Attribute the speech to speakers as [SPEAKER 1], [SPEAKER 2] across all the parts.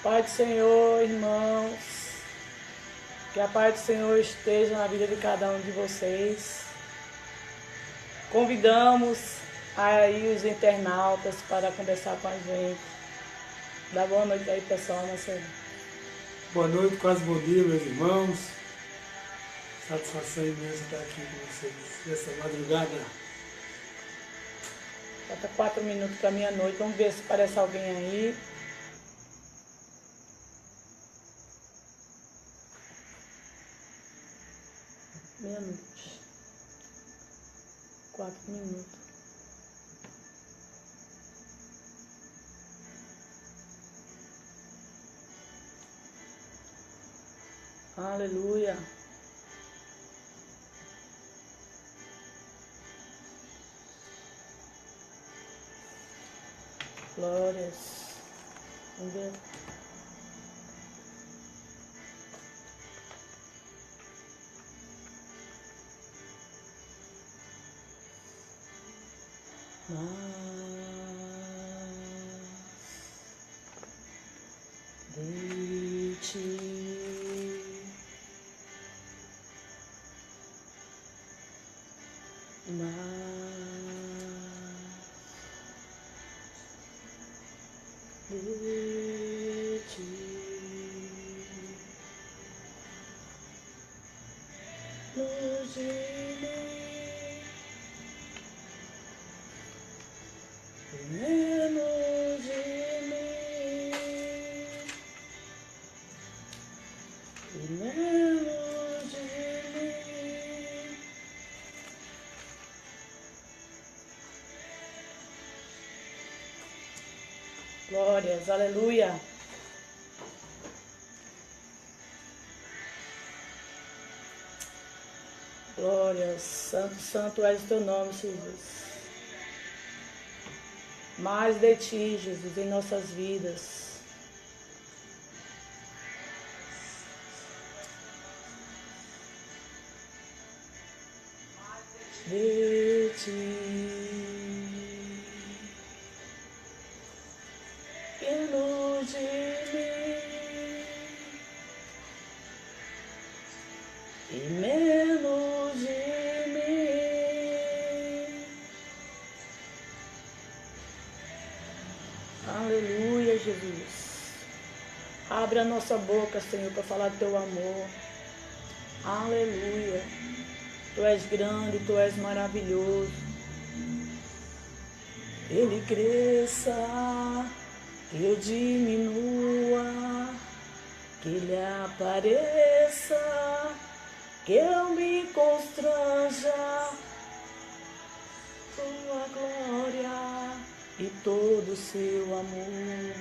[SPEAKER 1] Pai do Senhor, irmãos, que a paz do Senhor esteja na vida de cada um de vocês. Convidamos aí os internautas para conversar com a gente. Dá boa noite aí, pessoal, Marcelo.
[SPEAKER 2] Boa noite, quase bom dia, meus irmãos. Satisfação imensa estar aqui com vocês nessa madrugada.
[SPEAKER 1] Falta 4 minutos para meia-noite. Vamos ver se aparece alguém aí. Meia-noite. 4 minutos. Aleluia. Glórias. Vamos ver. De ti de ti luz de mim e menos de mim e menos de mim. Glórias, aleluia. Glórias, santo, santo és o teu nome, Jesus. Mais de ti, Jesus, em nossas vidas. De ti. E luz de mim. E menos de mim. Aleluia, Jesus. Abre a nossa boca, Senhor, para falar do teu amor. Aleluia. Tu és grande, tu és maravilhoso. Ele cresça, que eu diminua, que ele apareça, que eu me constranja. Tua glória e todo o seu amor,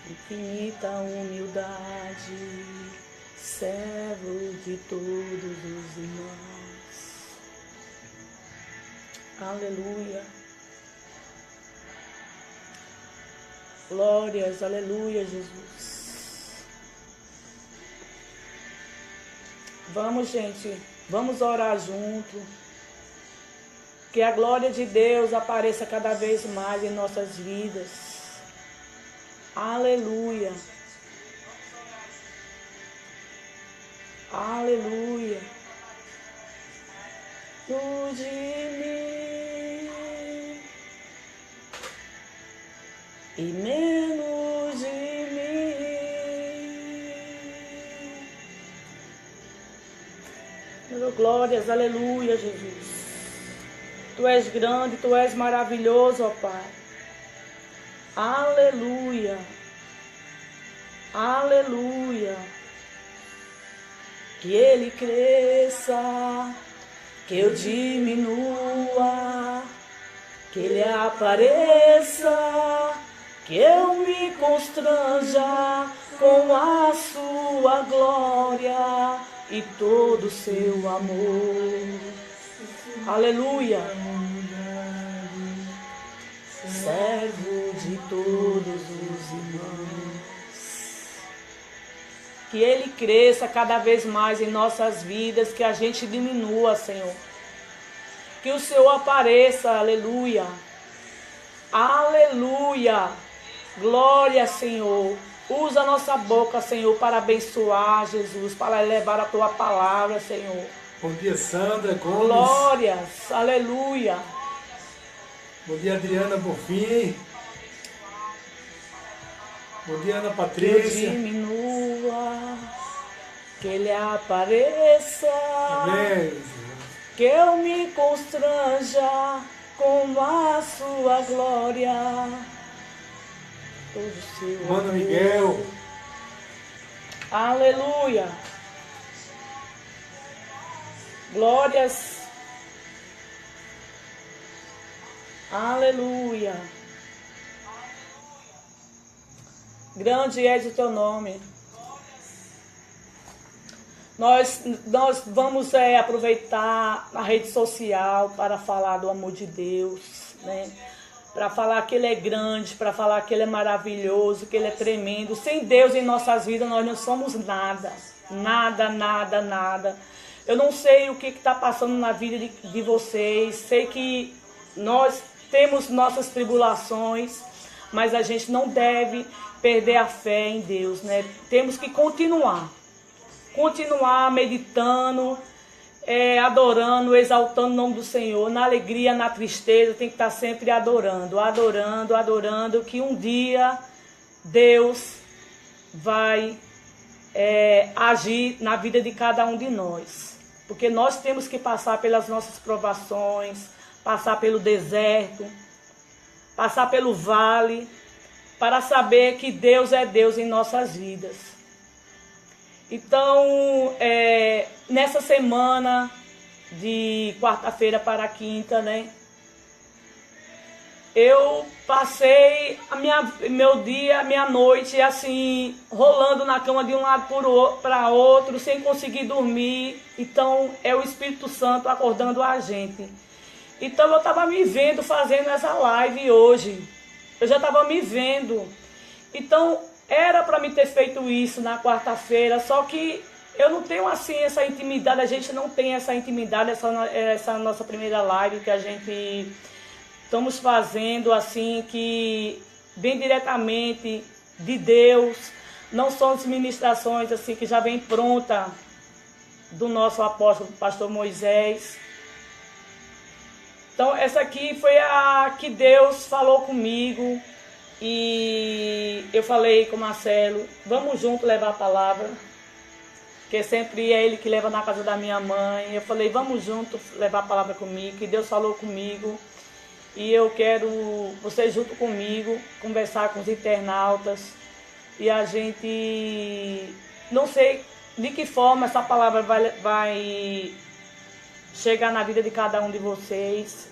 [SPEAKER 1] infinita humildade, servo de todos os irmãos. Aleluia. Glórias, aleluia, Jesus. Vamos, gente, vamos orar junto. Que a glória de Deus apareça cada vez mais em nossas vidas. Aleluia. Aleluia. Luz de mim e menos de mim. Glórias, aleluia, Jesus. Tu és grande, tu és maravilhoso, ó Pai. Aleluia. Aleluia. Que ele cresça, que eu diminua, que ele apareça, que eu me constranja com a sua glória e todo o seu amor. Aleluia. Servo de todos os irmãos. Que ele cresça cada vez mais em nossas vidas, que a gente diminua, Senhor. Que o Senhor apareça, aleluia. Aleluia. Glória, Senhor. Usa a nossa boca, Senhor, para abençoar, Jesus, para levar a tua palavra, Senhor.
[SPEAKER 2] Bom dia, Sandra Gomes.
[SPEAKER 1] Glórias, aleluia.
[SPEAKER 2] Bom dia, Adriana Bonfim. Bom dia, Ana
[SPEAKER 1] Que eu
[SPEAKER 2] Patrícia.
[SPEAKER 1] diminua, que ele apareça.
[SPEAKER 2] Amém.
[SPEAKER 1] Que eu me constranja com a sua glória. Todo o seu
[SPEAKER 2] Mano
[SPEAKER 1] amor.
[SPEAKER 2] Miguel.
[SPEAKER 1] Aleluia. Glórias. Aleluia. Grande és o teu nome. Nós vamos aproveitar a rede social para falar do amor de Deus, né? Para falar que Ele é grande, para falar que Ele é maravilhoso, que Ele é tremendo. Sem Deus em nossas vidas nós não somos nada, nada, nada, nada. Eu não sei o que está passando na vida de vocês, sei que nós temos nossas tribulações, mas a gente não deve perder a fé em Deus, né? Temos que continuar meditando, adorando, exaltando o nome do Senhor, na alegria, na tristeza, tem que estar sempre adorando, que um dia Deus vai agir na vida de cada um de nós, porque nós temos que passar pelas nossas provações, passar pelo deserto, passar pelo vale, para saber que Deus é Deus em nossas vidas. Então, nessa semana de quarta-feira para quinta, né? Eu passei meu dia, minha noite, assim, rolando na cama de um lado para outro, sem conseguir dormir. Então, é o Espírito Santo acordando a gente. Então, eu estava me vendo fazendo essa live hoje. Eu já estava me vendo. Então, era para me ter feito isso na quarta-feira, só que eu não tenho assim essa intimidade, a gente não tem essa intimidade, essa nossa primeira live que a gente estamos fazendo assim, que vem diretamente de Deus, não são as ministrações assim que já vem pronta do nosso apóstolo, pastor Moisés. Então essa aqui foi a que Deus falou comigo. E eu falei com o Marcelo, vamos junto levar a palavra, que sempre é ele que leva na casa da minha mãe. Eu falei, vamos junto levar a palavra comigo, que Deus falou comigo. E eu quero você junto comigo, conversar com os internautas. E a gente, não sei de que forma essa palavra vai chegar na vida de cada um de vocês.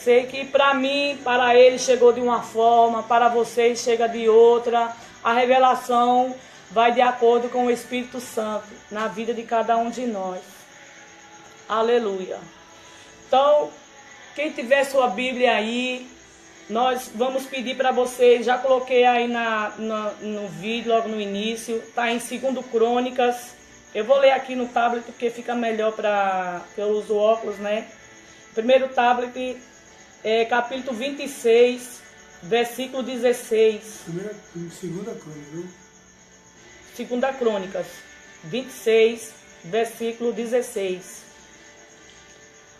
[SPEAKER 1] Sei que para mim, para ele chegou de uma forma, para vocês chega de outra. A revelação vai de acordo com o Espírito Santo na vida de cada um de nós. Aleluia. Então, quem tiver sua Bíblia aí, nós vamos pedir para vocês, já coloquei aí no vídeo logo no início, está em 2 Crônicas. Eu vou ler aqui no tablet porque fica melhor que eu uso óculos, né? Primeiro tablet, capítulo 26, versículo 16.
[SPEAKER 2] Segunda Crônica, viu?
[SPEAKER 1] 2 Crônicas 26, versículo 16.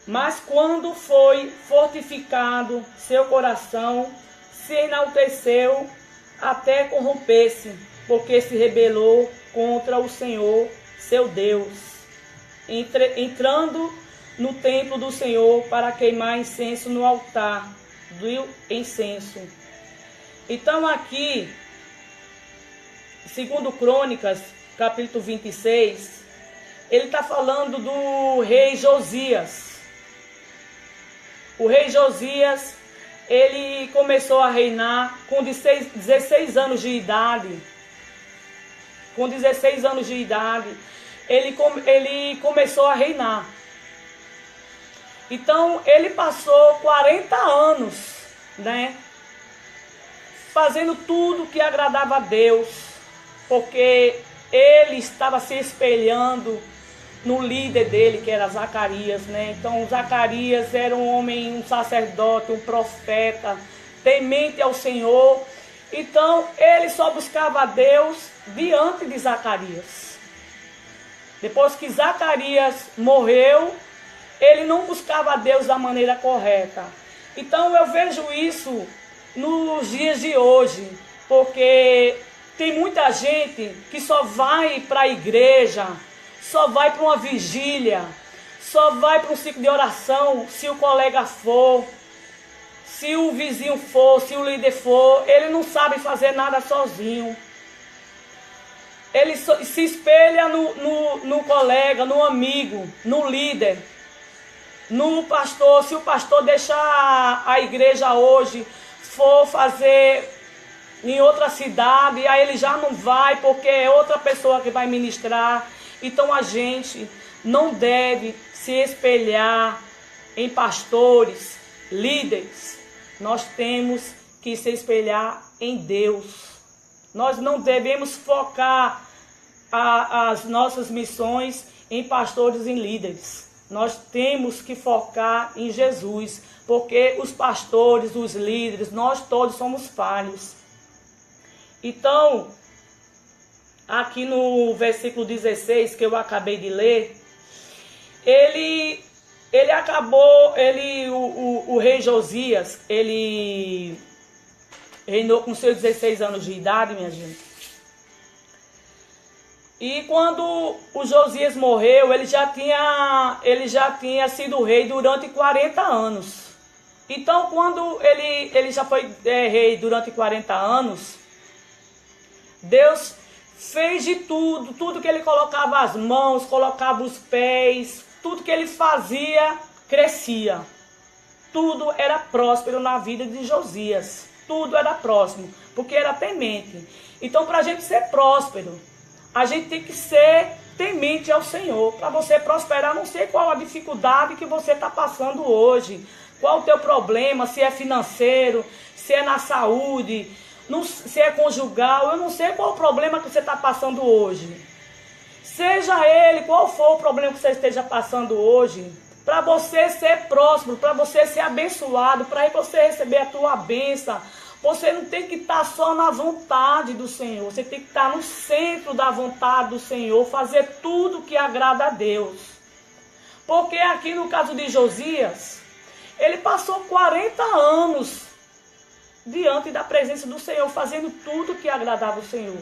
[SPEAKER 1] Mas quando foi fortificado seu coração, se enalteceu até corromper-se, porque se rebelou contra o Senhor, seu Deus, entrando no templo do Senhor para queimar incenso no altar do incenso. Então aqui, 2 Crônicas, capítulo 26, ele está falando do rei Josias. O rei Josias, ele começou a reinar com 16 anos de idade. Com 16 anos de idade, ele começou a reinar. Então, ele passou 40 anos, né, fazendo tudo que agradava a Deus, porque ele estava se espelhando no líder dele, que era Zacarias, né? Então, Zacarias era um homem, um sacerdote, um profeta, temente ao Senhor. Então, ele só buscava a Deus diante de Zacarias. Depois que Zacarias morreu, ele não buscava a Deus da maneira correta. Então, eu vejo isso nos dias de hoje, porque tem muita gente que só vai para a igreja, só vai para uma vigília, só vai para um ciclo de oração se o colega for, se o vizinho for, se o líder for. Ele não sabe fazer nada sozinho. Ele se espelha no colega, no amigo, no líder, no pastor. Se o pastor deixar a igreja hoje, for fazer em outra cidade, aí ele já não vai porque é outra pessoa que vai ministrar. Então a gente não deve se espelhar em pastores, líderes. Nós temos que se espelhar em Deus. Nós não devemos focar as nossas missões em pastores e em líderes. Nós temos que focar em Jesus, porque os pastores, os líderes, nós todos somos falhos. Então, aqui no versículo 16, que eu acabei de ler, o rei Josias, ele reinou com seus 16 anos de idade, minha gente. E quando o Josias morreu, ele já tinha sido rei durante 40 anos. Então, quando ele já foi rei durante 40 anos, Deus fez de tudo que ele colocava as mãos, colocava os pés, tudo que ele fazia, crescia. Tudo era próspero na vida de Josias. Tudo era próximo, porque era temente. Então, para a gente ser próspero, a gente tem que ser temente ao Senhor. Para você prosperar, não sei qual a dificuldade que você está passando hoje. Qual o teu problema, se é financeiro, se é na saúde, se é conjugal. Eu não sei qual o problema que você está passando hoje. Seja ele, qual for o problema que você esteja passando hoje, para você ser próspero, para você ser abençoado, para você receber a tua bênção, você não tem que estar só na vontade do Senhor. Você tem que estar no centro da vontade do Senhor, fazer tudo que agrada a Deus. Porque aqui no caso de Josias, ele passou 40 anos diante da presença do Senhor, fazendo tudo que agradava o Senhor.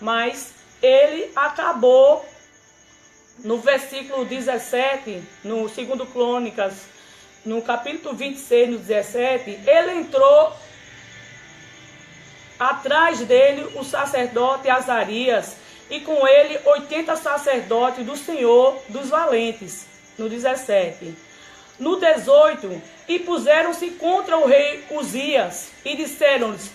[SPEAKER 1] Mas ele acabou, no versículo 17, no 2 Crônicas, no capítulo 26, no 17, ele entrou atrás dele o sacerdote Azarias, e com ele 80 sacerdotes do Senhor dos valentes, no 17. No 18, e puseram-se contra o rei Uzias, e disseram-lhes: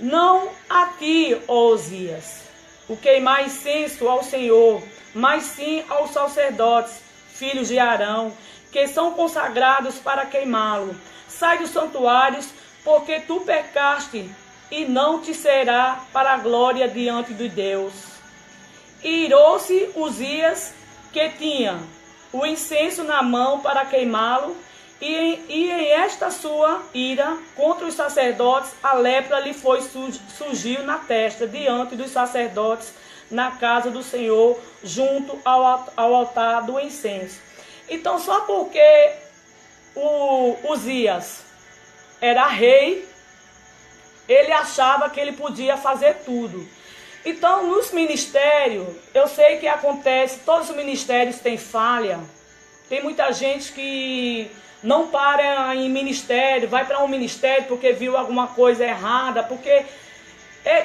[SPEAKER 1] não a ti, ó Uzias, o queimar incenso ao Senhor, mas sim aos sacerdotes, filhos de Arão, que são consagrados para queimá-lo. Sai dos santuários, porque tu pecaste, e não te será para a glória diante de Deus. E irou-se Uzias, que tinha o incenso na mão para queimá-lo, e em esta sua ira contra os sacerdotes, a lepra lhe surgiu na testa, diante dos sacerdotes, na casa do Senhor, junto ao altar do incenso. Então, só porque o Uzias era rei, ele achava que ele podia fazer tudo. Então, nos ministérios, eu sei que acontece, todos os ministérios têm falha. Tem muita gente que não para em ministério, vai para um ministério porque viu alguma coisa errada, porque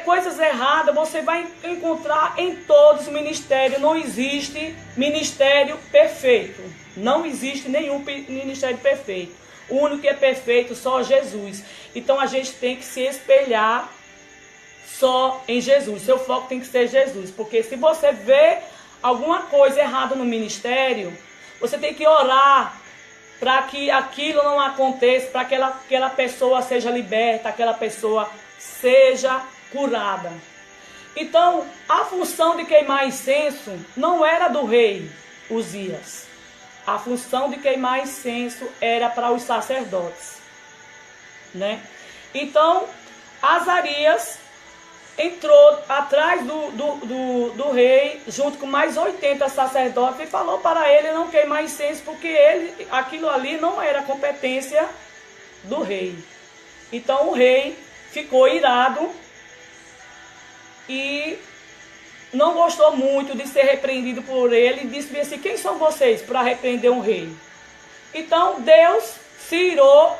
[SPEAKER 1] coisas erradas você vai encontrar em todos os ministérios. Não existe ministério perfeito. Não existe nenhum ministério perfeito. O único que é perfeito só Jesus. Então a gente tem que se espelhar só em Jesus. Seu foco tem que ser Jesus. Porque se você vê alguma coisa errada no ministério, você tem que orar para que aquilo não aconteça, para que aquela pessoa seja liberta, aquela pessoa seja curada. Então, a função de queimar incenso não era do rei Uzias. A função de queimar incenso era para os sacerdotes, né? Então, Azarias entrou atrás do rei, junto com mais 80 sacerdotes, e falou para ele não queimar incenso, porque aquilo ali não era competência do rei. Então o rei ficou irado e não gostou muito de ser repreendido por ele, e disse assim: quem são vocês para repreender um rei? Então Deus se irou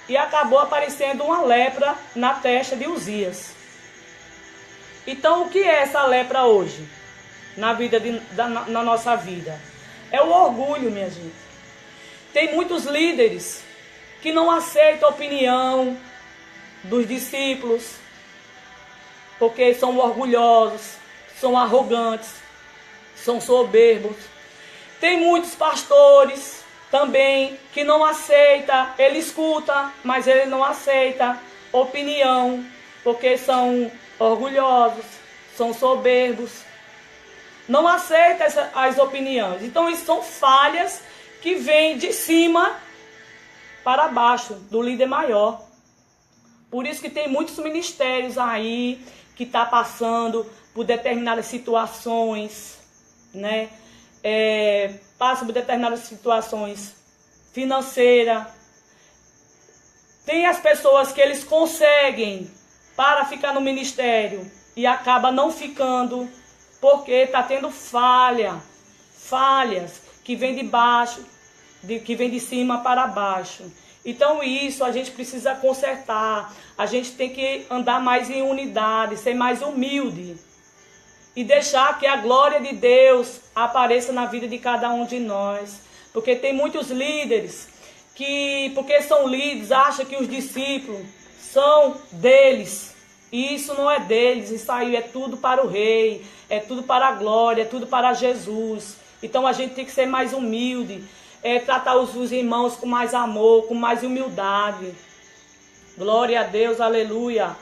[SPEAKER 1] e acabou aparecendo uma lepra na testa de Uzias. Então, o que é essa lepra hoje? Na nossa vida? É o orgulho, minha gente. Tem muitos líderes que não aceitam a opinião dos discípulos, porque são orgulhosos, são arrogantes, são soberbos. Tem muitos pastores também que não aceitam, ele escuta, mas ele não aceita opinião, porque são orgulhosos, são soberbos, não aceita as opiniões. Então isso são falhas que vêm de cima para baixo, do líder maior. Por isso que tem muitos ministérios aí que estão passando por determinadas situações, né? Passam por determinadas situações financeiras. Tem as pessoas que eles conseguem para ficar no ministério e acaba não ficando, porque está tendo falhas que vêm de baixo, que vêm de cima para baixo. Então isso a gente precisa consertar, a gente tem que andar mais em unidade, ser mais humilde e deixar que a glória de Deus apareça na vida de cada um de nós. Porque tem muitos líderes que, porque são líderes, acham que os discípulos são deles. E isso não é deles, isso aí é tudo para o rei, é tudo para a glória, é tudo para Jesus. Então a gente tem que ser mais humilde, tratar os irmãos com mais amor, com mais humildade. Glória a Deus, aleluia.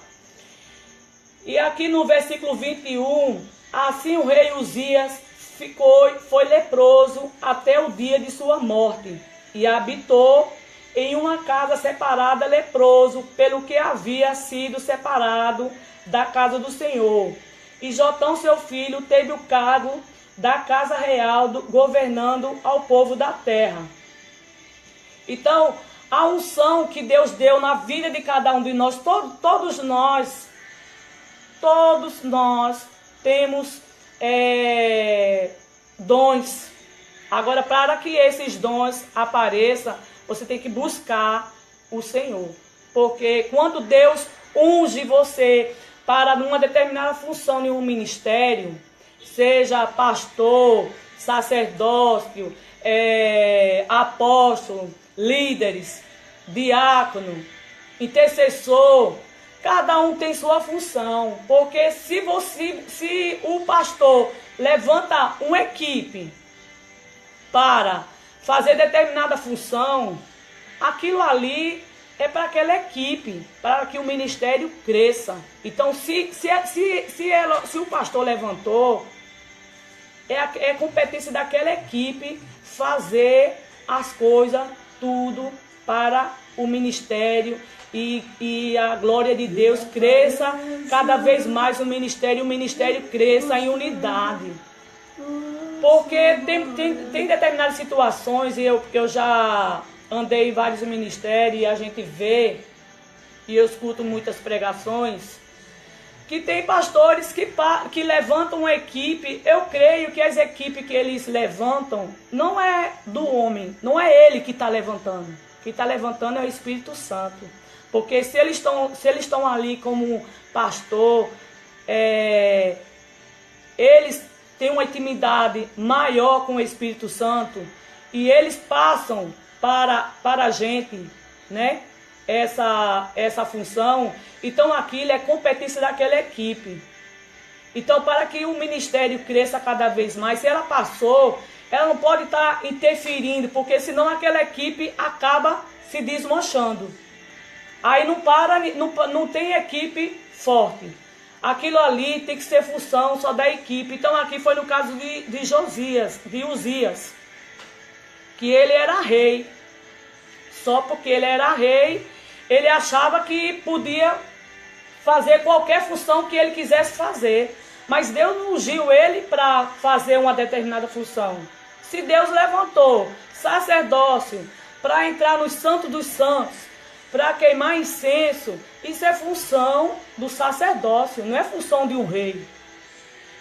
[SPEAKER 1] E aqui no versículo 21, assim o rei Uzias foi leproso até o dia de sua morte, e habitou em uma casa separada leproso, pelo que havia sido separado da casa do Senhor. E Jotão, seu filho, teve o cargo da casa real, governando ao povo da terra. Então, a unção que Deus deu na vida de cada um de nós, todos nós temos dons. Agora, para que esses dons apareçam, você tem que buscar o Senhor. Porque quando Deus unge você para uma determinada função em um ministério, seja pastor, sacerdócio, apóstolo, líderes, diácono, intercessor, cada um tem sua função. Porque se o pastor levanta uma equipe para fazer determinada função, aquilo ali é para aquela equipe, para que o ministério cresça. Então, se o pastor levantou, é competência daquela equipe fazer as coisas, tudo para o ministério e a glória de Deus cresça cada vez mais o ministério cresça em unidade. Porque tem determinadas situações, e eu já andei em vários ministérios e a gente vê, e eu escuto muitas pregações, que tem pastores que levantam uma equipe. Eu creio que as equipes que eles levantam não é do homem, não é ele que está levantando. Quem está levantando é o Espírito Santo. Porque se eles estão ali como pastor, eles têm uma intimidade maior com o Espírito Santo e eles passam para a gente, né, essa função. Então aquilo é competência daquela equipe. Então, para que o ministério cresça cada vez mais, se ela passou, ela não pode estar interferindo, porque senão aquela equipe acaba se desmanchando. Aí não tem equipe forte. Aquilo ali tem que ser função só da equipe. Então aqui foi no caso de Uzias, que ele era rei. Só porque ele era rei, ele achava que podia fazer qualquer função que ele quisesse fazer. Mas Deus não ungiu ele para fazer uma determinada função. Se Deus levantou sacerdócio para entrar no Santo dos Santos, para queimar incenso, isso é função do sacerdócio, não é função de um rei.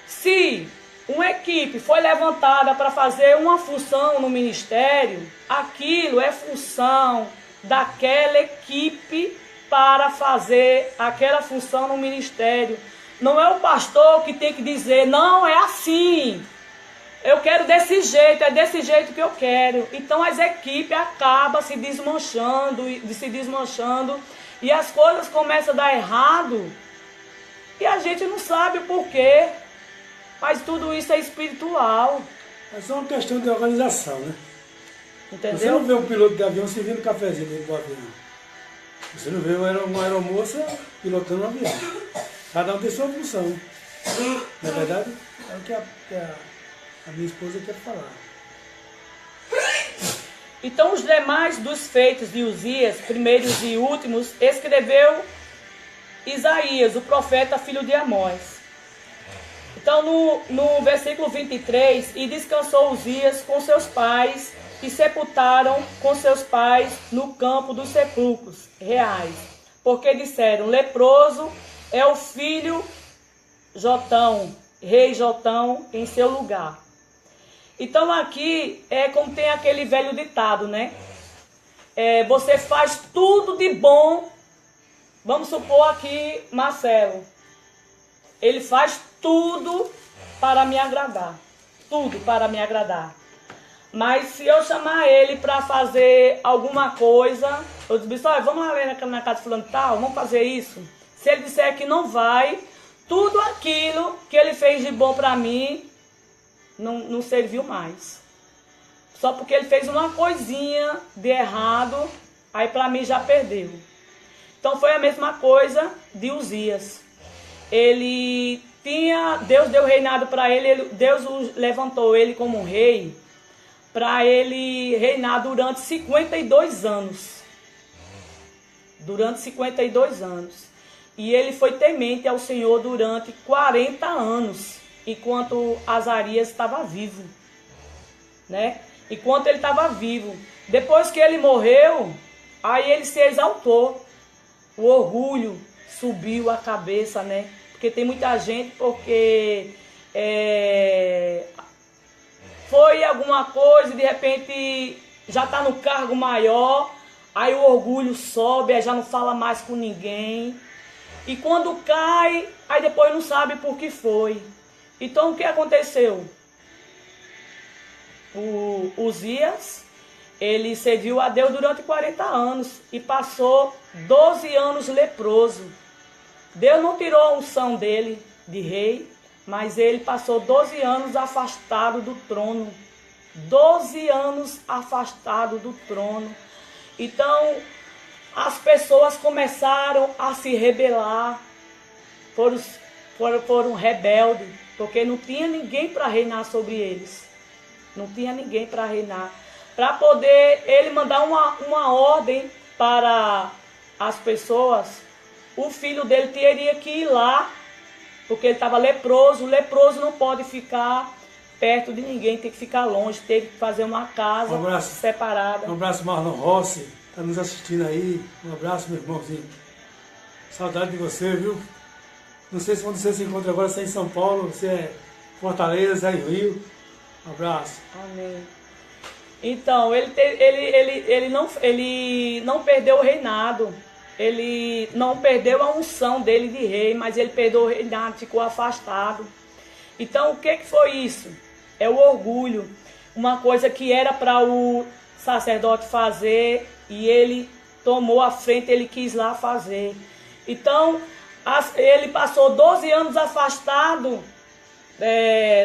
[SPEAKER 1] Se uma equipe foi levantada para fazer uma função no ministério, aquilo é função daquela equipe para fazer aquela função no ministério. Não é o pastor que tem que dizer, não, é assim. Eu quero desse jeito, é desse jeito que eu quero. Então as equipes acabam se desmanchando e as coisas começam a dar errado e a gente não sabe o porquê. Mas tudo isso é espiritual.
[SPEAKER 2] É só uma questão de organização, né?
[SPEAKER 1] Entendeu?
[SPEAKER 2] Você não vê um piloto de avião servindo cafezinho dentro do avião. Você não vê uma aeromoça pilotando um avião. Cada um tem sua função. Não é verdade? É o que a minha esposa quer falar.
[SPEAKER 1] Então os demais dos feitos de Uzias, primeiros e últimos, escreveu Isaías, o profeta, filho de Amós. Então no versículo 23, e descansou Uzias com seus pais, e sepultaram com seus pais no campo dos sepulcros reais. Porque disseram, leproso é o filho Jotão, rei Jotão, em seu lugar. Então aqui é como tem aquele velho ditado, né? Você faz tudo de bom. Vamos supor aqui Marcelo. Ele faz tudo para me agradar. Tudo para me agradar. Mas se eu chamar ele para fazer alguma coisa, eu disse, olha, vamos lá na casa fulano tal, vamos fazer isso. Se ele disser que não vai, tudo aquilo que ele fez de bom para mim não serviu mais. Só porque ele fez uma coisinha de errado, aí para mim já perdeu. Então foi a mesma coisa de Uzias. Deus deu reinado para ele, Deus levantou ele como rei, para ele reinar durante 52 anos. Durante 52 anos. E ele foi temente ao Senhor durante 40 anos, enquanto Azarias estava vivo, né? Enquanto ele estava vivo. Depois que ele morreu, aí ele se exaltou. O orgulho subiu a cabeça, né? Porque tem muita gente, porque foi alguma coisa, de repente já está no cargo maior, aí o orgulho sobe, aí já não fala mais com ninguém. E quando cai, aí depois não sabe por que foi. Então o que aconteceu? O Uzias, ele serviu a Deus durante 40 anos e passou 12 anos leproso. Deus não tirou a unção dele de rei, mas ele passou 12 anos afastado do trono. 12 anos afastado do trono. Então, as pessoas começaram a se rebelar, foram rebeldes, porque não tinha ninguém para reinar sobre eles. Não tinha ninguém para reinar. Para poder ele mandar uma ordem para as pessoas, o filho dele teria que ir lá, porque ele estava leproso. O leproso não pode ficar perto de ninguém, tem que ficar longe, teve que fazer uma casa separada.
[SPEAKER 2] Um abraço, Marlon Rossi, está nos assistindo aí. Um abraço, meu irmãozinho. Saudade de você, viu? Não sei se quando você se encontra agora, você é em São Paulo, você é Fortaleza, é em Rio. Um abraço.
[SPEAKER 1] Amém. Então, ele não perdeu o reinado. Ele não perdeu a unção dele de rei, mas ele perdeu o reinado, ficou afastado. Então, o que foi isso? É o orgulho. Uma coisa que era para o sacerdote fazer e ele tomou a frente, ele quis lá fazer. Então, ele passou 12 anos afastado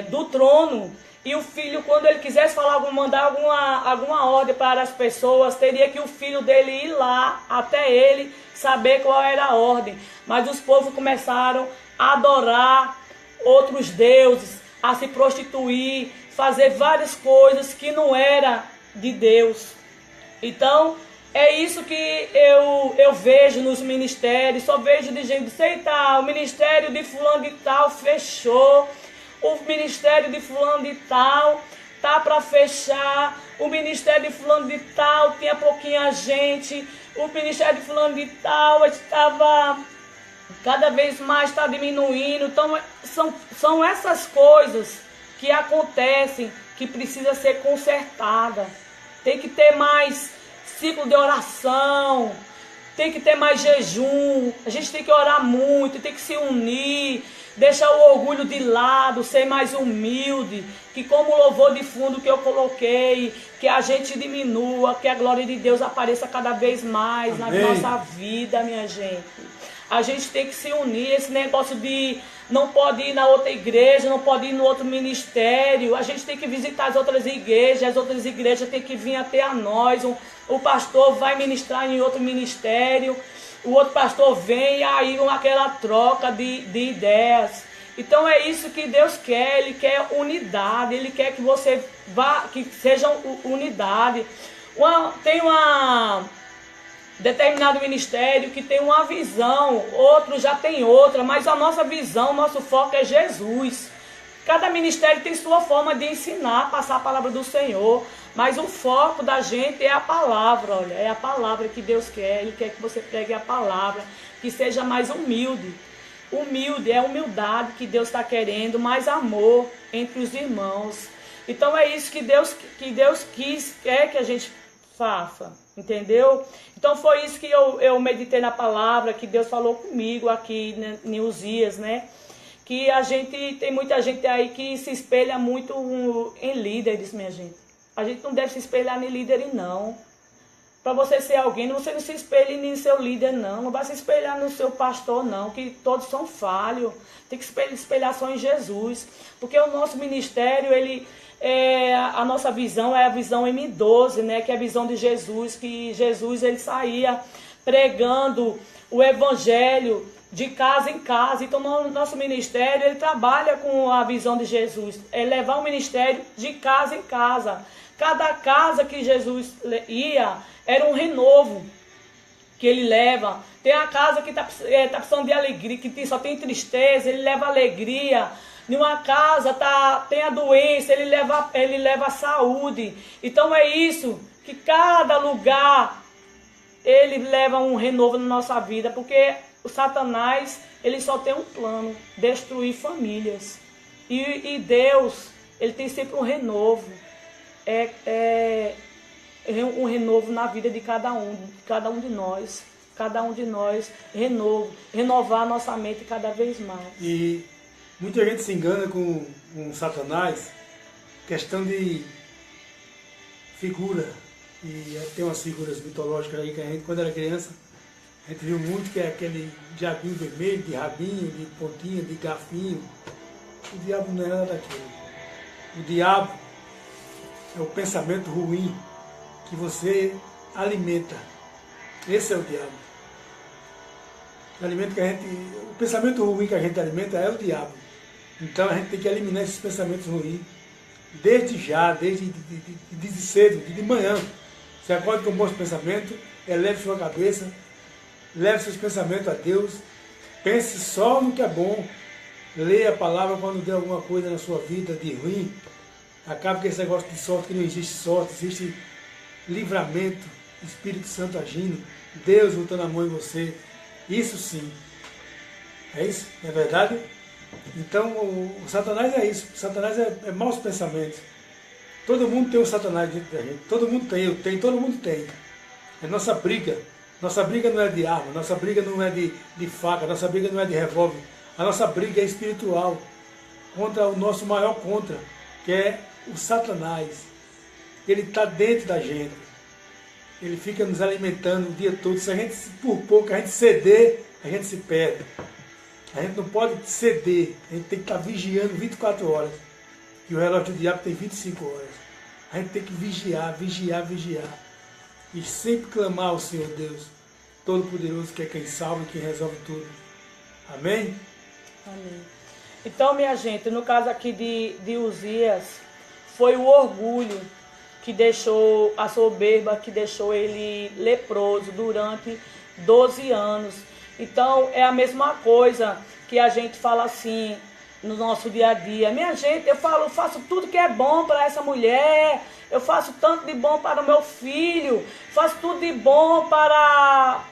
[SPEAKER 1] do trono. E o filho, quando ele quisesse mandar alguma ordem para as pessoas, teria que o filho dele ir lá até ele saber qual era a ordem. Mas os povos começaram a adorar outros deuses, a se prostituir, fazer várias coisas que não era de Deus. Então, É isso que eu vejo nos ministérios, só vejo de gente, sei tá, o ministério de fulano de tal fechou, o ministério de fulano de tal tá para fechar, o ministério de fulano de tal tinha pouquinha gente, o ministério de fulano de tal estava cada vez mais está diminuindo. Então são essas coisas que acontecem que precisa ser consertada. Tem que ter mais ciclo de oração, tem que ter mais jejum, a gente tem que orar muito, tem que se unir, deixar o orgulho de lado, ser mais humilde, que como o louvor de fundo que eu coloquei, que a gente diminua, que a glória de Deus apareça cada vez mais na nossa vida, minha gente. A gente tem que se unir, esse negócio de não pode ir na outra igreja, não pode ir no outro ministério, a gente tem que visitar as outras igrejas têm que vir até a nós, o pastor vai ministrar em outro ministério, o outro pastor vem e aí aquela troca de ideias. Então é isso que Deus quer, Ele quer unidade, Ele quer que você vá, que seja unidade. Tem uma determinado ministério que tem uma visão, outro já tem outra, mas a nossa visão, nosso foco é Jesus. Cada ministério tem sua forma de ensinar, passar a palavra do Senhor, mas o foco da gente é a palavra, olha, é a palavra que Deus quer, Ele quer que você pregue a palavra, que seja mais humilde. Humilde, é a humildade que Deus está querendo, mais amor entre os irmãos. Então é isso que Deus quer que a gente faça, entendeu? Então foi isso que eu meditei na palavra, que Deus falou comigo aqui em Uzias, né? Que tem muita gente aí que se espelha muito em líderes, minha gente. A gente não deve se espelhar em líderes, não. Para você ser alguém, você não se espelhe em seu líder, não. Não vai se espelhar no seu pastor, não, que todos são falhos. Tem que espelhar só em Jesus. Porque o nosso ministério, a nossa visão é a visão M12, né? Que é a visão de Jesus, que Jesus ele saía pregando o evangelho de casa em casa. Então, nosso ministério, ele trabalha com a visão de Jesus. É levar o ministério de casa em casa. Cada casa que Jesus ia, era um renovo que ele leva. Tem a casa que tá precisando de alegria, que só tem tristeza, ele leva alegria. Em uma casa tem a doença, ele leva a saúde. Então é isso, que cada lugar ele leva um renovo na nossa vida, porque o Satanás, ele só tem um plano, destruir famílias. E Deus, ele tem sempre um renovo. Um renovo na vida de cada um de nós. Cada um de nós, renovar a nossa mente cada vez mais.
[SPEAKER 2] E muita gente se engana com Satanás, questão de figura. E tem umas figuras mitológicas aí que a gente, quando era criança, a gente viu muito, que é aquele diabinho vermelho, de rabinho, de pontinha, de garfinho. O diabo não é nada daquilo. O diabo é o pensamento ruim que você alimenta. Esse é o diabo. O pensamento ruim que a gente alimenta é o diabo. Então a gente tem que eliminar esses pensamentos ruins desde cedo, de manhã. Você acorda com um bom pensamento, eleve sua cabeça, leve seus pensamentos a Deus, pense só no que é bom, leia a palavra quando der alguma coisa na sua vida de ruim. Acaba com esse negócio de sorte, que não existe sorte, existe livramento, Espírito Santo agindo, Deus botando a mão em você. Isso sim. É isso? Não é verdade? Então o Satanás é isso. O Satanás é maus pensamentos. Todo mundo tem um Satanás dentro da gente. Todo mundo tem, eu tenho, todo mundo tem. É nossa briga. Nossa briga não é de arma, nossa briga não é de faca, nossa briga não é de revólver. A nossa briga é espiritual. Contra o nosso maior contra, que é o Satanás. Ele está dentro da gente. Ele fica nos alimentando o dia todo. Se a gente, por pouco, a gente ceder, a gente se perde. A gente não pode ceder. A gente tem que estar vigiando 24 horas. E o relógio do diabo tem 25 horas. A gente tem que vigiar. E sempre clamar ao Senhor Deus Todo-Poderoso, que é quem salva e quem resolve tudo. Amém?
[SPEAKER 1] Amém. Então, minha gente, no caso aqui de Uzias, foi o orgulho que deixou a soberba, que deixou ele leproso durante 12 anos. Então é a mesma coisa que a gente fala assim no nosso dia a dia. Minha gente, eu faço tudo que é bom para essa mulher, eu faço tanto de bom para o meu filho, faço tudo de bom para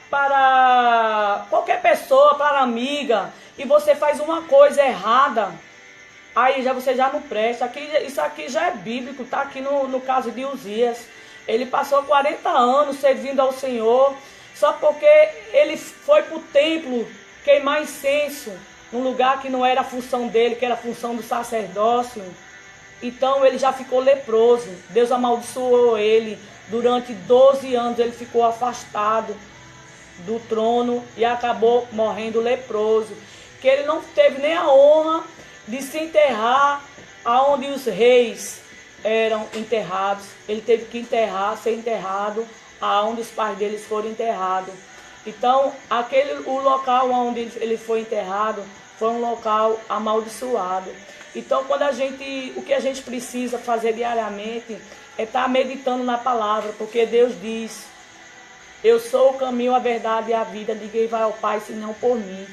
[SPEAKER 1] qualquer pessoa, para amiga, e você faz uma coisa errada, aí você já não presta. Isso aqui já é bíblico, está aqui no caso de Uzias. Ele passou 40 anos servindo ao Senhor, só porque ele foi para o templo queimar incenso, num lugar que não era a função dele, que era a função do sacerdócio. Então ele já ficou leproso. Deus amaldiçoou ele. Durante 12 anos ele ficou afastado do trono e acabou morrendo leproso. Que ele não teve nem a honra de se enterrar aonde os reis eram enterrados. Ele teve que ser enterrado aonde os pais deles foram enterrados. Então, o local onde ele foi enterrado foi um local amaldiçoado. Então, o que a gente precisa fazer diariamente é estar meditando na palavra, porque Deus diz: eu sou o caminho, a verdade e a vida, ninguém vai ao Pai senão por mim.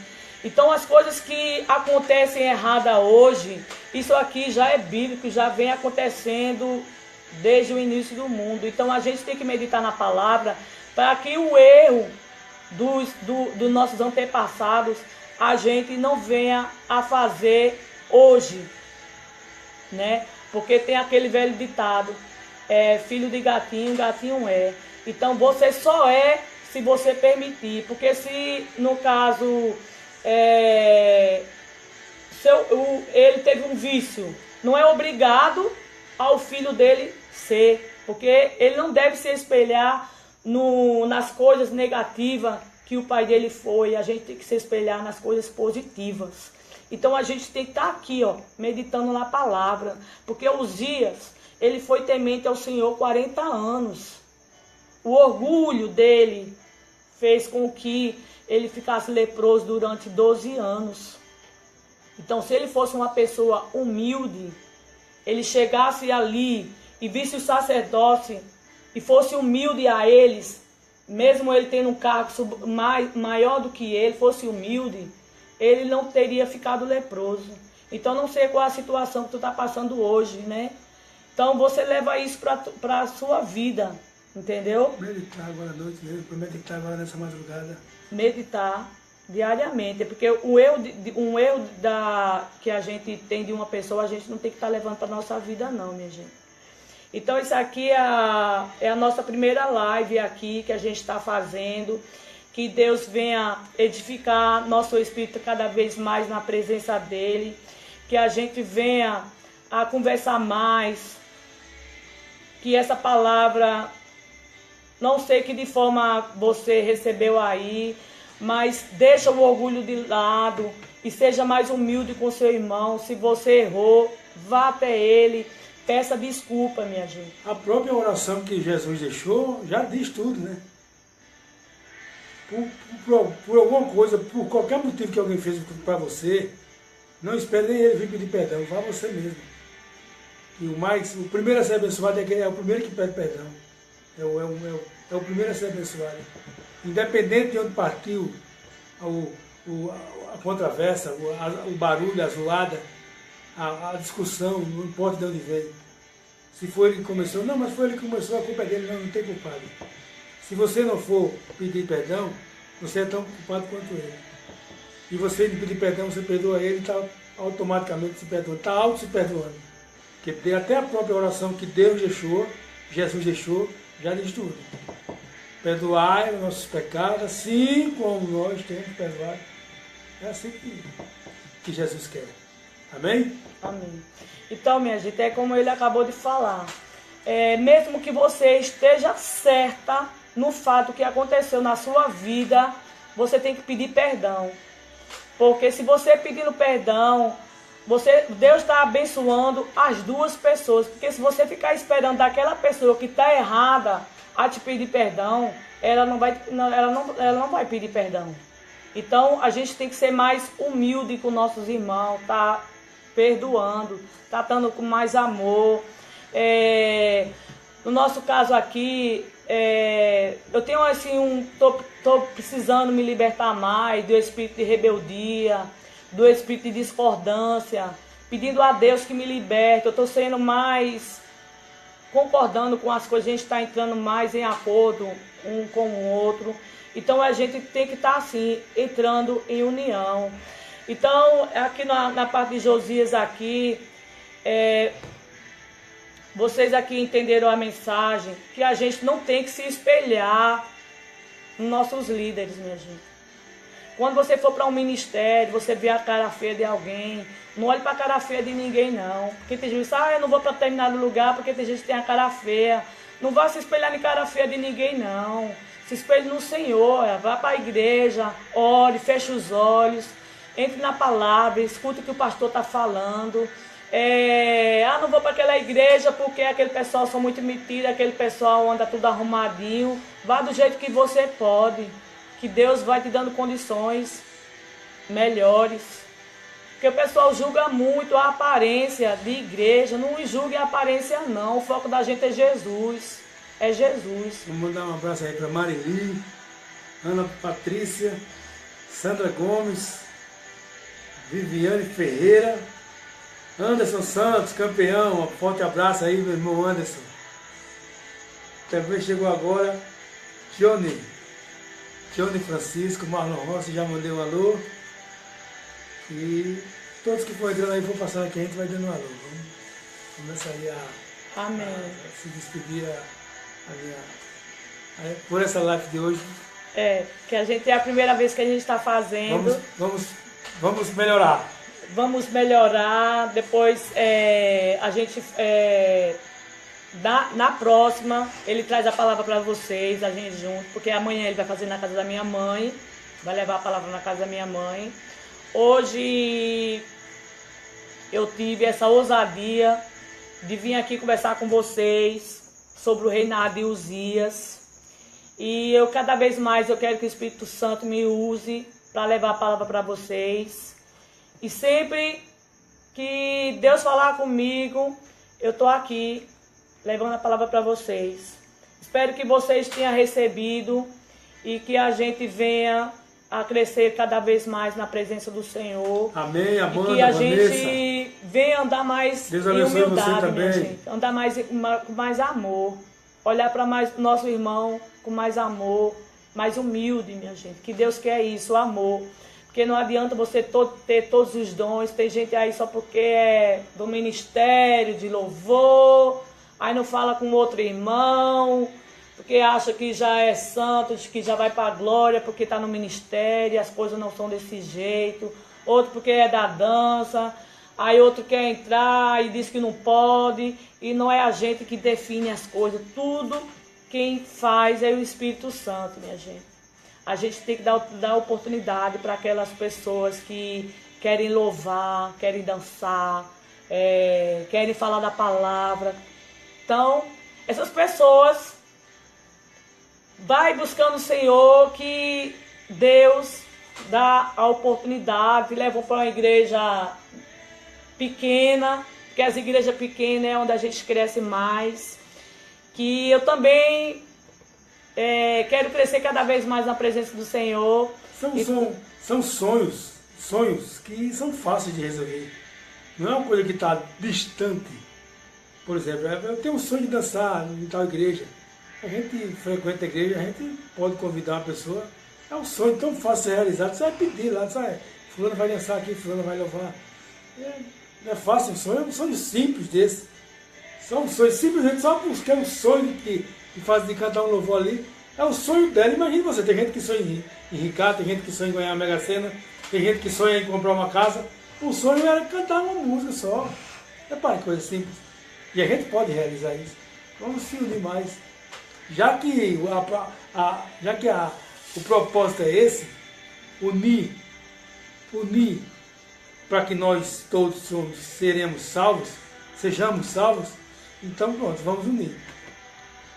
[SPEAKER 1] Então, as coisas que acontecem erradas hoje, isso aqui já é bíblico, já vem acontecendo desde o início do mundo. Então, a gente tem que meditar na palavra para que o erro dos nossos antepassados a gente não venha a fazer hoje, né? Porque tem aquele velho ditado: filho de gatinho, gatinho é. Então você só é se você permitir, porque se no caso ele teve um vício, não é obrigado ao filho dele ser, porque ele não deve se espelhar nas coisas negativas que o pai dele foi. A gente tem que se espelhar nas coisas positivas. Então a gente tem que estar aqui, meditando na palavra, porque Uzias, ele foi temente ao Senhor 40 anos. O orgulho dele fez com que ele ficasse leproso durante 12 anos. Então, se ele fosse uma pessoa humilde, ele chegasse ali e visse o sacerdócio e fosse humilde a eles, mesmo ele tendo um cargo maior do que ele, fosse humilde, ele não teria ficado leproso. Então, não sei qual a situação que tu está passando hoje, né? Então, você leva isso para a sua vida, entendeu?
[SPEAKER 2] Meditar agora à noite mesmo, para meditar agora nessa madrugada.
[SPEAKER 1] Meditar diariamente, porque um erro que a gente tem de uma pessoa, a gente não tem que estar levando para a nossa vida não, minha gente. Então isso aqui é a nossa primeira live aqui que a gente está fazendo. Que Deus venha edificar nosso espírito cada vez mais na presença dEle. Que a gente venha a conversar mais. Que essa palavra, não sei que de forma você recebeu aí, mas deixa o orgulho de lado e seja mais humilde com seu irmão. Se você errou, vá até ele, peça desculpa, minha gente.
[SPEAKER 2] A própria oração que Jesus deixou já diz tudo, né? Por alguma coisa, por qualquer motivo que alguém fez para você, não espere nem ele vir pedir perdão, vá você mesmo. E o primeiro a ser abençoado é o primeiro que pede perdão. É o primeiro a ser abençoado. Independente de onde partiu a controvérsia, o barulho, a zoada, a discussão, não importa de onde veio. Se foi ele que começou, não, mas foi ele que começou, a culpa é dele, não tem culpado. Se você não for pedir perdão, você é tão culpado quanto ele. E você de pedir perdão, você perdoa ele, está automaticamente se perdoando, está auto se perdoando. Porque até a própria oração que Deus deixou, Jesus deixou, já diz tudo. Perdoai os nossos pecados, assim como nós temos perdoado. É assim que Jesus quer. Amém?
[SPEAKER 1] Amém. Então, minha gente, é como ele acabou de falar. Mesmo que você esteja certa no fato que aconteceu na sua vida, você tem que pedir perdão. Porque se você pedindo perdão, Deus está abençoando as duas pessoas. Porque se você ficar esperando daquela pessoa que está errada a te pedir perdão, ela não vai pedir perdão. Então, a gente tem que ser mais humilde com nossos irmãos, tá perdoando, tratando com mais amor. No nosso caso aqui, eu tenho assim, tô precisando me libertar mais do espírito de rebeldia, do espírito de discordância, pedindo a Deus que me liberte. Eu estou sendo mais, concordando com as coisas, a gente está entrando mais em acordo um com o outro. Então a gente tem que estar assim, entrando em união. Então, aqui na parte de Josias aqui, vocês aqui entenderam a mensagem, que a gente não tem que se espelhar nos nossos líderes, minha gente. Quando você for para um ministério, você vê a cara feia de alguém, não olhe para a cara feia de ninguém, não. Porque tem gente que diz, eu não vou para determinado lugar porque tem gente que tem a cara feia. Não vá se espelhar em cara feia de ninguém, não. Se espelhe no Senhor, vá para a igreja, ore, feche os olhos, entre na palavra, escute o que o pastor está falando. Não vou para aquela igreja porque aquele pessoal são muito metidos, aquele pessoal anda tudo arrumadinho. Vá do jeito que você pode, que Deus vai te dando condições melhores. Porque o pessoal julga muito a aparência de igreja. Não julgue a aparência, não. O foco da gente é Jesus. É Jesus.
[SPEAKER 2] Vamos mandar um abraço aí para Marili, Ana Patrícia, Sandra Gomes, Viviane Ferreira, Anderson Santos, campeão. Um forte abraço aí, meu irmão Anderson. Também chegou agora Johnny Francisco, Marlon Rossi, já mandei um alô. E todos que for entrando aí, for passando aqui, a gente vai dando um alô. Vamos começar aí a se despedir por essa live de hoje.
[SPEAKER 1] Que a gente é a primeira vez que a gente está fazendo.
[SPEAKER 2] Vamos melhorar.
[SPEAKER 1] Vamos melhorar. Depois a gente na próxima ele traz a palavra para vocês, a gente junto, porque amanhã ele vai fazer na casa da minha mãe, vai levar a palavra na casa da minha mãe. Hoje eu tive essa ousadia de vir aqui conversar com vocês sobre o reinado de Uzias. E eu cada vez mais eu quero que o Espírito Santo me use para levar a palavra para vocês. E sempre que Deus falar comigo, eu estou aqui levando a palavra para vocês. Espero que vocês tenham recebido e que a gente venha a crescer cada vez mais na presença do Senhor.
[SPEAKER 2] Amém, Amanda,
[SPEAKER 1] e que a
[SPEAKER 2] Vanessa.
[SPEAKER 1] gente venha andar mais
[SPEAKER 2] Deus
[SPEAKER 1] em
[SPEAKER 2] abençoe
[SPEAKER 1] humildade,
[SPEAKER 2] você também.
[SPEAKER 1] minha gente. Andar mais com mais amor. Olhar para mais nosso irmão com mais amor, mais humilde, minha gente. Que Deus quer isso, o amor. Porque não adianta você ter todos os dons. Tem gente aí só porque é do ministério, de louvor, aí não fala com outro irmão, porque acha que já é santo, que já vai para a glória, porque está no ministério, as coisas não são desse jeito. Outro porque é da dança, aí outro quer entrar e diz que não pode, e não é a gente que define as coisas. Tudo quem faz é o Espírito Santo, minha gente. A gente tem que dar oportunidade para aquelas pessoas que querem louvar, querem dançar, querem falar da palavra. Então, essas pessoas vai buscando o Senhor, que Deus dá a oportunidade, levam para uma igreja pequena, porque as igrejas pequenas é onde a gente cresce mais. Que eu também quero crescer cada vez mais na presença do Senhor.
[SPEAKER 2] São sonhos que são fáceis de resolver. Não é uma coisa que está distante. Por exemplo, eu tenho um sonho de dançar em tal igreja. A gente frequenta a igreja, a gente pode convidar uma pessoa. É um sonho tão fácil de realizar. Você vai pedir lá, sabe? Fulano vai dançar aqui, fulano vai louvar. Não é fácil, é um sonho simples desse. São sonhos, simplesmente só buscar um sonho de cantar um louvor ali. É o sonho dela. Imagina você, tem gente que sonha em ricar, tem gente que sonha em ganhar a Mega Sena, tem gente que sonha em comprar uma casa. O sonho era cantar uma música só. É para coisa simples. E a gente pode realizar isso. Vamos se unir mais. Já que o propósito é esse, unir para que nós todos sejamos salvos, então pronto, vamos unir.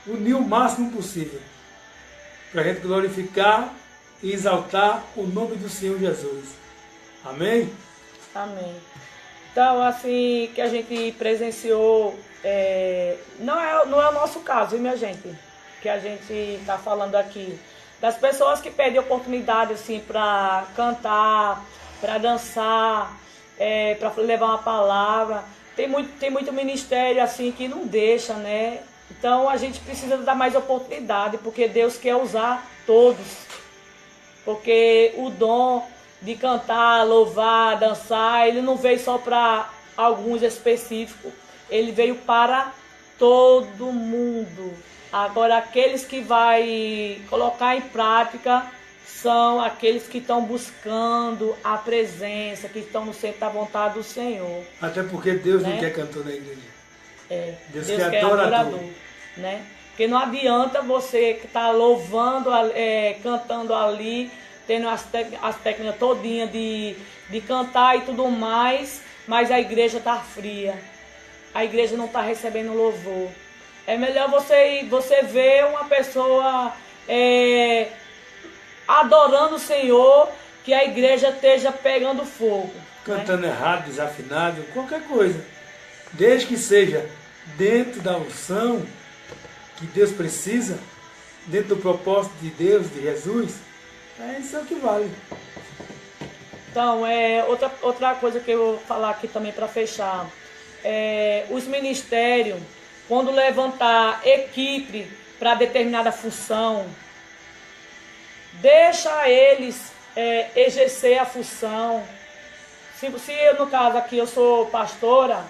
[SPEAKER 2] Unir o máximo possível. Para a gente glorificar e exaltar o nome do Senhor Jesus. Amém?
[SPEAKER 1] Amém. Então, assim, que a gente presenciou, não é o nosso caso, viu, minha gente? Que a gente está falando aqui. Das pessoas que perdem oportunidade, assim, para cantar, para dançar, para levar uma palavra. Tem muito ministério, assim, que não deixa, né? Então, a gente precisa dar mais oportunidade, porque Deus quer usar todos. Porque o dom de cantar, louvar, dançar, ele não veio só para alguns específicos, ele veio para todo mundo. Agora, aqueles que vai colocar em prática são aqueles que estão buscando a presença, que estão no centro da vontade do Senhor.
[SPEAKER 2] Até porque Deus
[SPEAKER 1] né?
[SPEAKER 2] não quer cantor na igreja.
[SPEAKER 1] Deus quer adorador. Né? Porque não adianta você que está louvando, cantando ali, tendo as técnicas todinhas de cantar e tudo mais, mas a igreja está fria. A igreja não está recebendo louvor. É melhor você ver uma pessoa adorando o Senhor, que a igreja esteja pegando fogo.
[SPEAKER 2] Cantando errado, desafinado, qualquer coisa. Desde que seja dentro da unção que Deus precisa, dentro do propósito de Deus, de Jesus, isso é o que vale.
[SPEAKER 1] Então, outra coisa que eu vou falar aqui também para fechar. Os ministérios, quando levantar equipe para determinada função, deixa eles exercer a função. Se eu, no caso aqui, eu sou pastora,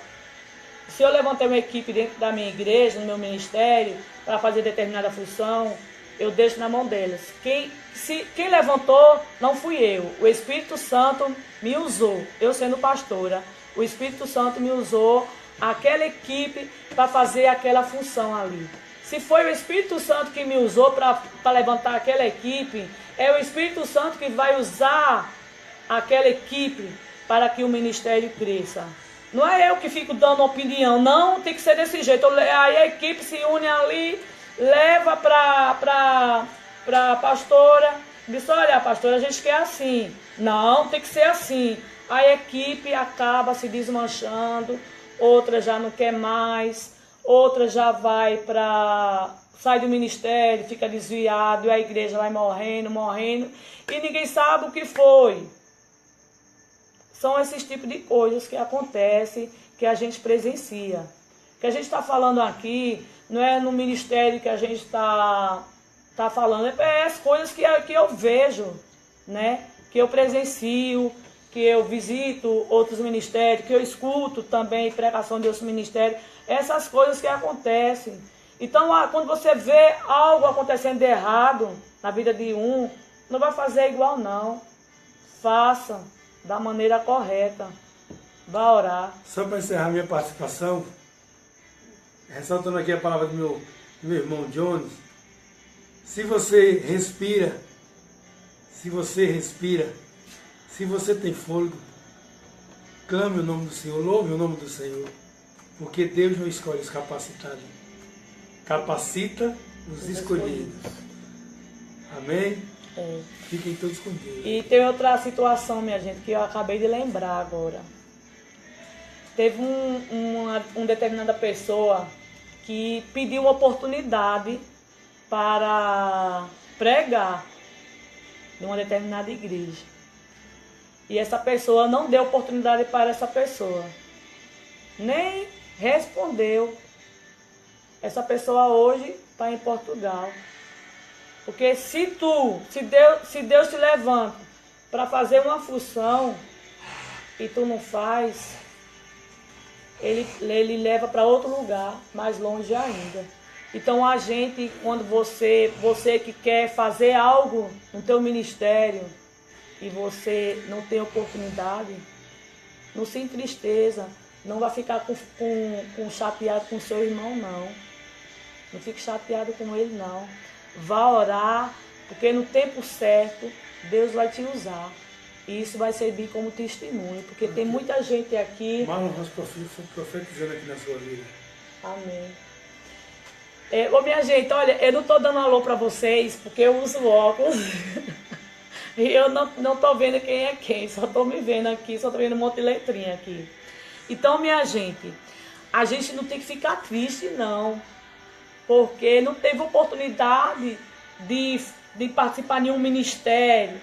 [SPEAKER 1] se eu levantei uma equipe dentro da minha igreja, no meu ministério, para fazer determinada função, eu deixo na mão delas. Quem levantou não fui eu. O Espírito Santo me usou. Eu sendo pastora, o Espírito Santo me usou aquela equipe para fazer aquela função ali. Se foi o Espírito Santo que me usou para levantar aquela equipe, é o Espírito Santo que vai usar aquela equipe para que o ministério cresça. Não é eu que fico dando opinião, não, tem que ser desse jeito. Aí a equipe se une ali, leva para a pastora, diz, olha, pastora, a gente quer assim. Não, tem que ser assim. A equipe acaba se desmanchando, outra já não quer mais, outra já sai do ministério, fica desviado, e a igreja vai morrendo, e ninguém sabe o que foi. São esses tipos de coisas que acontecem, que a gente presencia. O que a gente está falando aqui não é no ministério que a gente está falando, é as coisas que eu vejo, né? Que eu presencio, que eu visito outros ministérios, que eu escuto também pregação de outros ministérios, essas coisas que acontecem. Então, quando você vê algo acontecendo de errado na vida de um, não vai fazer igual não. Faça da maneira correta. Vá orar.
[SPEAKER 2] Só para encerrar minha participação, ressaltando aqui a palavra do meu irmão Jones, se você respira, se você tem fôlego, clame o nome do Senhor, louve o nome do Senhor, porque Deus não escolhe os capacitados, capacita os escolhidos. Amém? Fiquem todos com Deus.
[SPEAKER 1] E tem outra situação, minha gente, que eu acabei de lembrar agora. Teve uma determinada pessoa que pediu uma oportunidade para pregar em uma determinada igreja. E essa pessoa não deu oportunidade para essa pessoa. Nem respondeu. Essa pessoa hoje está em Portugal. Porque se Deus te levanta para fazer uma função e tu não faz, ele leva para outro lugar, mais longe ainda. Então a gente, quando você que quer fazer algo no teu ministério e você não tem oportunidade, não se entristeça, não vai ficar com chateado com seu irmão, não. Não fique chateado com ele, não. Vá orar, porque no tempo certo Deus vai te usar. E isso vai servir como testemunho, porque tem muita gente aqui.
[SPEAKER 2] Marlon, nós profetizando aqui na sua vida.
[SPEAKER 1] Amém. Minha gente, olha, eu não estou dando alô para vocês, porque eu uso óculos. E eu não estou vendo quem é quem, só estou me vendo aqui, só estou vendo um monte de letrinha aqui. Então, minha gente, a gente não tem que ficar triste, não. Porque não teve oportunidade de participar de um ministério.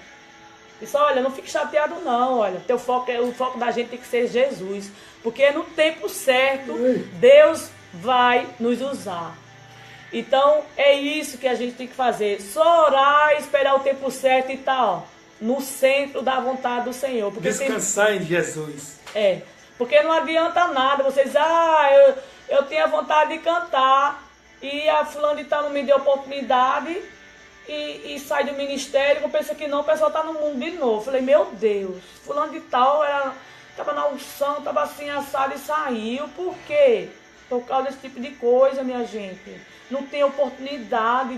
[SPEAKER 1] Isso, olha, não fique chateado não, olha. O foco da gente tem que ser Jesus. Porque no tempo certo, Deus vai nos usar. Então, é isso que a gente tem que fazer. Só orar, esperar o tempo certo e tal. No centro da vontade do Senhor. Porque
[SPEAKER 2] descansar em Jesus.
[SPEAKER 1] Porque não adianta nada. Vocês, eu tenho a vontade de cantar. E a fulana de tal não me deu oportunidade. E sai do ministério, eu penso que não, o pessoal está no mundo de novo. Eu falei, meu Deus, fulano de tal estava na unção, estava assim assado e saiu. Por quê? Por causa desse tipo de coisa, minha gente. Não tem oportunidade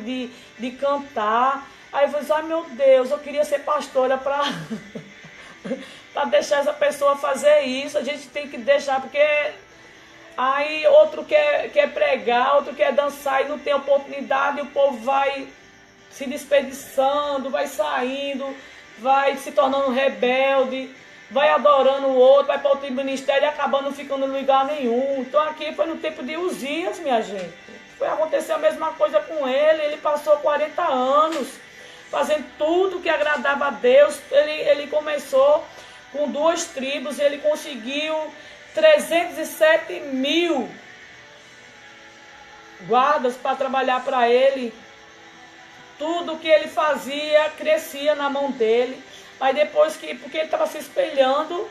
[SPEAKER 1] de cantar. Aí eu falei, ai meu Deus, eu queria ser pastora para deixar essa pessoa fazer isso. A gente tem que deixar, porque aí outro quer pregar, outro quer dançar e não tem oportunidade, e o povo vai se desperdiçando, vai saindo, vai se tornando rebelde, vai adorando o outro, vai para outro ministério e acabando não ficando em lugar nenhum. Então aqui foi no tempo de Uzias, minha gente. Foi acontecer a mesma coisa com ele passou 40 anos fazendo tudo que agradava a Deus. Ele começou com 2 tribos, ele conseguiu 307 mil guardas para trabalhar para ele. Tudo que ele fazia crescia na mão dele, mas porque ele estava se espelhando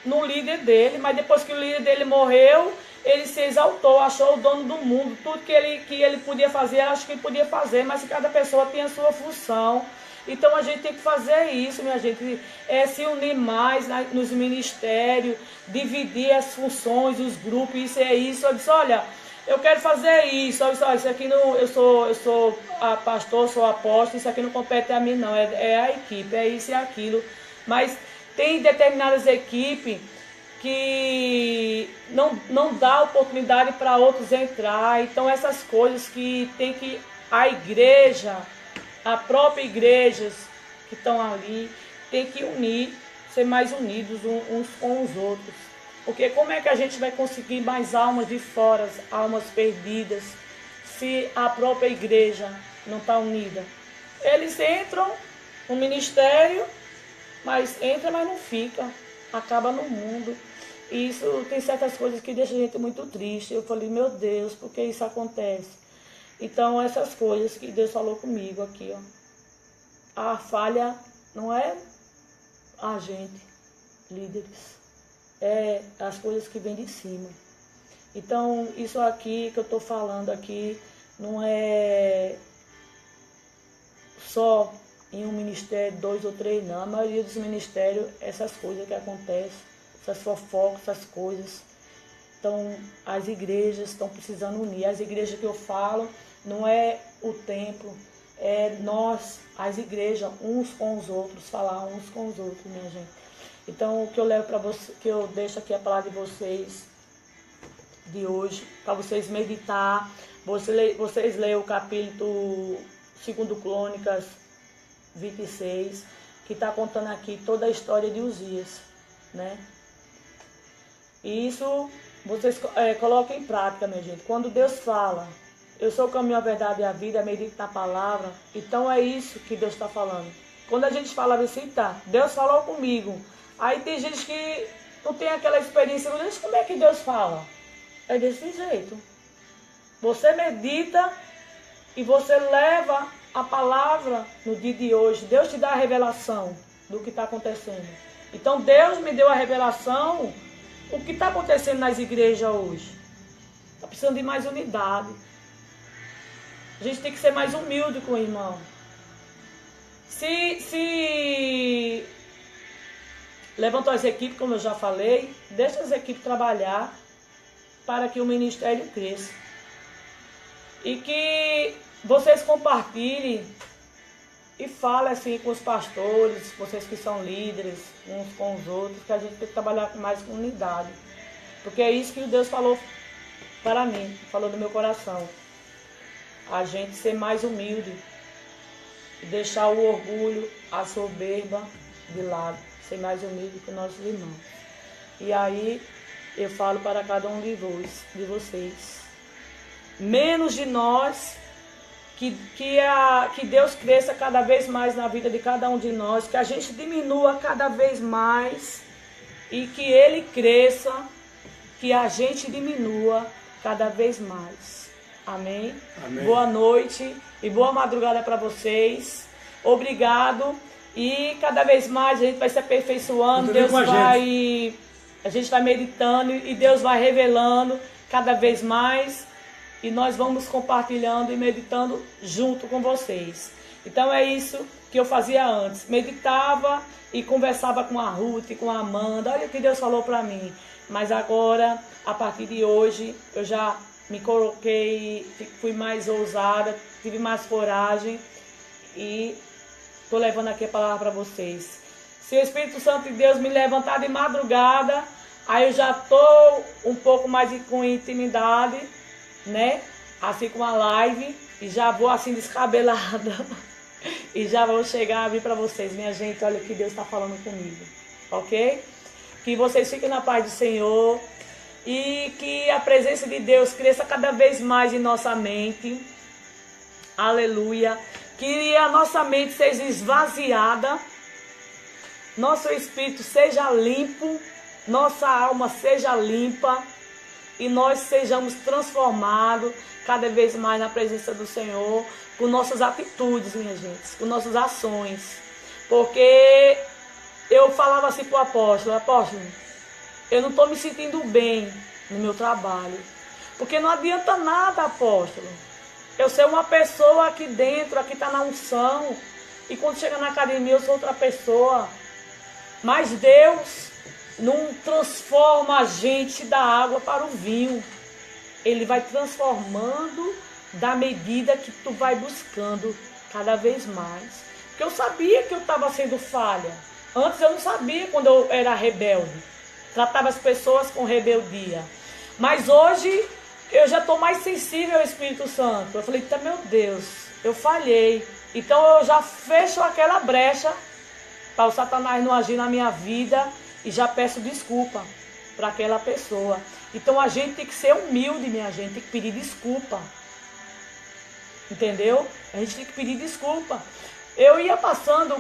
[SPEAKER 1] no líder dele, mas depois que o líder dele morreu, ele se exaltou, achou o dono do mundo, tudo que ele podia fazer, acho que ele podia fazer, mas cada pessoa tem a sua função. Então a gente tem que fazer isso, minha gente, se unir mais nos ministérios, dividir as funções, os grupos, isso é isso. Eu disse, olha, eu quero fazer isso, isso aqui não, eu sou pastor, sou apóstolo, isso aqui não compete a mim não, é a equipe, é isso e aquilo. Mas tem determinadas equipes que não dá oportunidade para outros entrar. Então essas coisas que tem que a igreja, a própria igrejas que estão ali, tem que unir, ser mais unidos uns com os outros. Porque como é que a gente vai conseguir mais almas de fora, almas perdidas, se a própria igreja não está unida? Eles entram no ministério, mas não fica, acaba no mundo. E isso tem certas coisas que deixam a gente muito triste. Eu falei, meu Deus, por que isso acontece? Então essas coisas que Deus falou comigo aqui, ó. A falha não é a gente, líderes. É as coisas que vêm de cima. Então, isso aqui que eu estou falando aqui não é só em um ministério, 2 ou 3, não. A maioria dos ministérios, essas coisas que acontecem, essas fofocas, essas coisas. Então, as igrejas estão precisando unir. As igrejas que eu falo não é o templo, é nós, as igrejas, uns com os outros, falar uns com os outros, minha gente. Então, o que eu levo para você, que eu deixo aqui a palavra de vocês de hoje, para vocês meditar. Vocês leiam o capítulo 2 Crônicas 26, que está contando aqui toda a história de Uzias, né? E isso vocês coloquem em prática, minha gente. Quando Deus fala, eu sou o caminho, a verdade e a vida, medite na palavra, então é isso que Deus está falando. Quando a gente fala assim, tá, Deus falou comigo. Aí tem gente que não tem aquela experiência, mas como é que Deus fala? É desse jeito. Você medita e você leva a palavra no dia de hoje. Deus te dá a revelação do que está acontecendo. Então Deus me deu a revelação, o que está acontecendo nas igrejas hoje. Está precisando de mais unidade. A gente tem que ser mais humilde com o irmão. Se levantou as equipes, como eu já falei, deixa as equipes trabalhar para que o ministério cresça. E que vocês compartilhem e falem assim com os pastores, vocês que são líderes, uns com os outros, que a gente tem que trabalhar mais com unidade. Porque é isso que Deus falou para mim, falou no meu coração. A gente ser mais humilde, deixar o orgulho, a soberba de lado. Ser mais humilde com nossos irmãos. E aí eu falo para cada um de vocês. Menos de nós, que Deus cresça cada vez mais na vida de cada um de nós, que a gente diminua cada vez mais e que Ele cresça, que a gente diminua cada vez mais. Amém?
[SPEAKER 2] Amém.
[SPEAKER 1] Boa noite e boa madrugada para vocês. Obrigado. E cada vez mais a gente vai se aperfeiçoando. A gente vai meditando e Deus vai revelando cada vez mais. E nós vamos compartilhando e meditando junto com vocês. Então é isso que eu fazia antes. Meditava e conversava com a Ruth, com a Amanda. Olha o que Deus falou para mim. Mas agora, a partir de hoje, eu já me coloquei, fui mais ousada, tive mais coragem e estou levando aqui a palavra para vocês. Se o Espírito Santo de Deus me levantar de madrugada, aí eu já estou um pouco mais com intimidade, né? Assim com a live, e já vou assim descabelada e já vou chegar a abrir para vocês. Minha gente, olha o que Deus está falando comigo, ok? Que vocês fiquem na paz do Senhor e que a presença de Deus cresça cada vez mais em nossa mente. Aleluia. Que a nossa mente seja esvaziada, nosso espírito seja limpo, nossa alma seja limpa e nós sejamos transformados cada vez mais na presença do Senhor, com nossas atitudes, minha gente, com nossas ações. Porque eu falava assim para o apóstolo, eu não estou me sentindo bem no meu trabalho. Porque não adianta nada, apóstolo, eu ser uma pessoa aqui dentro, aqui está na unção, e quando chega na academia eu sou outra pessoa. Mas Deus não transforma a gente da água para o vinho. Ele vai transformando da medida que tu vai buscando cada vez mais. Porque eu sabia que eu estava sendo falha. Antes eu não sabia, quando eu era rebelde. Tratava as pessoas com rebeldia. Mas hoje eu já estou mais sensível ao Espírito Santo. Eu falei, meu Deus, eu falhei. Então eu já fecho aquela brecha para o Satanás não agir na minha vida e já peço desculpa para aquela pessoa. Então a gente tem que ser humilde, minha gente, tem que pedir desculpa. Entendeu? A gente tem que pedir desculpa. Eu ia passando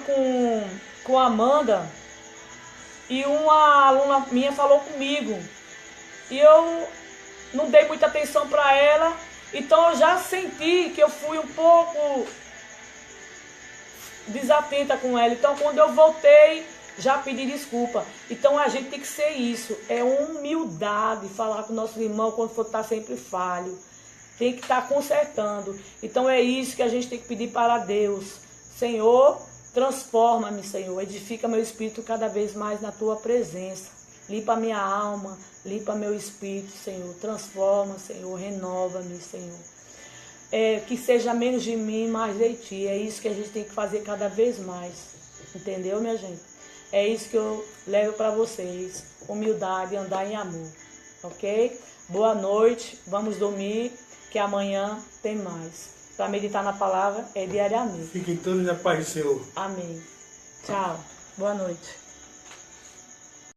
[SPEAKER 1] com a Amanda e uma aluna minha falou comigo. E eu não dei muita atenção para ela. Então eu já senti que eu fui um pouco desatenta com ela. Então quando eu voltei, já pedi desculpa. Então a gente tem que ser isso. É humildade falar com o nosso irmão quando for estar sempre falho. Tem que estar consertando. Então é isso que a gente tem que pedir para Deus. Senhor, transforma-me, Senhor. Edifica meu espírito cada vez mais na tua presença. Limpa minha alma, limpa meu espírito, Senhor. Transforma, Senhor. Renova-me, Senhor. Que seja menos de mim, mais de ti. É isso que a gente tem que fazer cada vez mais. Entendeu, minha gente? É isso que eu levo para vocês. Humildade, andar em amor. Ok? Boa noite. Vamos dormir, que amanhã tem mais. Para meditar na palavra é diariamente.
[SPEAKER 2] Fiquem todos na paz do Senhor.
[SPEAKER 1] Amém. Tchau. Boa noite.